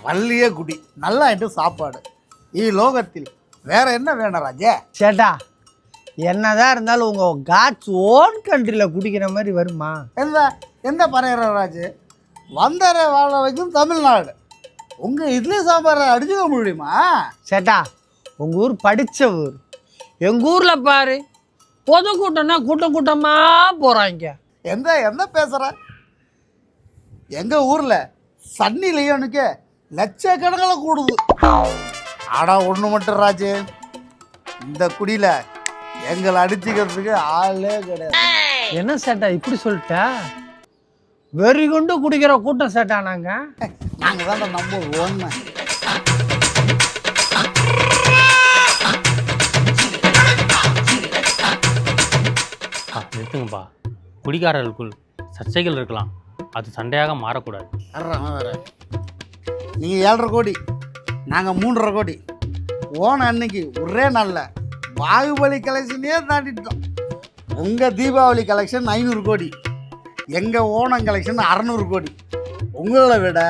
பள்ளியே குடி நல்லாயிட்டு சாப்பாடு லோகத்தில் வேற என்ன வேணும் ராஜே? சேட்டா என்னதான் இருந்தாலும் உங்கள் காட்ஸ் ஓன் கண்ட்ரியில் குடிக்கிற மாதிரி வருமா? எந்த பறையிற ராஜு வந்தார வாழ வைக்கும் தமிழ்நாடு. உங்கள் இட்லி சாம்பாரை அடிச்சுக்க முடியுமா? சேட்டா உங்கள் ஊர் படித்த ஊர். எங்கள் ஊரில் பாரு பொதுக்கூட்டம்னா கூட்டமாக போகிறாங்க. என்ன பேசுகிற? எங்கள் ஊரில் சன்னி லியோனுக்கு லட்சக்கணக்கில் கூடுது. ஆனால் ஒன்று மட்டும் ராஜு, இந்த குடியில் எங்களை அடிச்சுக்கிறதுக்கு ஆளே கிடையாது. என்ன சேட்டா இப்படி சொல்லிட்ட? வெறி கொண்டு குடிக்கிற கூட்டம் சேட்டா நாங்கள் தான் நம்ம ஒன்று. நிறுத்துங்கப்பா. குடிகாரர்களுக்குள் சர்ச்சைகள் இருக்கலாம், அது சண்டையாக மாறக்கூடாது. நீங்கள் 7.5 கோடி, நாங்கள் 3.5 கோடி. ஓன அன்னைக்கு ஒரே நாளில் பாகுபலி கலெக்ஷனே தாண்டிட்டோம். உங்கள் தீபாவளி கலெக்ஷன் 500 கோடி, எங்கள் ஓணம் கலெக்ஷன் 600 கோடி. உங்களை விட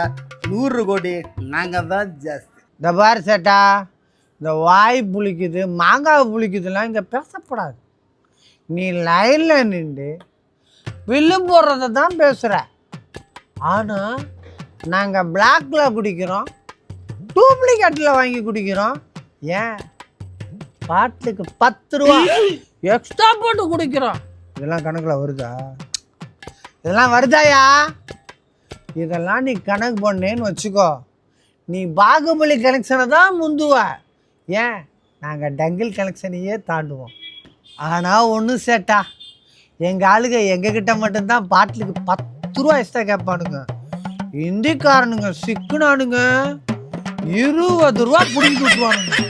100 கோடி நாங்கள் தான் ஜாஸ்தி. இந்த பாரு சேட்டா, இந்த வாய் புளிக்குது மாங்காய் புளிக்குதுலாம் இங்கே பேசப்படாது. நீ லைனில் நின்று வில்லு போடுறத தான் பேசுகிற. ஆனால் நாங்கள் பிளாக்கில் குடிக்கிறோம், டூப்ளிகேட்டில் வாங்கி குடிக்கிறோம். ஏன் பாட்டிலுக்கு 10 ரூபா எக்ஸ்ட்ரா போட்டு குடிக்கிறோம். இதெல்லாம் கணக்கில் வருதா? இதெல்லாம் வருதாயா? இதெல்லாம் நீ கணக்கு பண்ணேன்னு வச்சுக்கோ, நீ பாகுபலி கலெக்ஷனை தான் முந்துவ. ஏன் நாங்கள் டங்கிள் கலெக்ஷனையே தாண்டுவோம். ஆனால் ஒன்று சேட்டா, எங்கள் ஆளுங்க எங்ககிட்ட மட்டும்தான் பாட்டிலுக்கு 10 ரூபா எக்ஸ்ட்ரா கேட்பானுங்க. இந்திக்காரனுங்க சிக்குனானுங்க 20 ரூபா பிடிக்கிட்டு விட்டுருவானுங்க.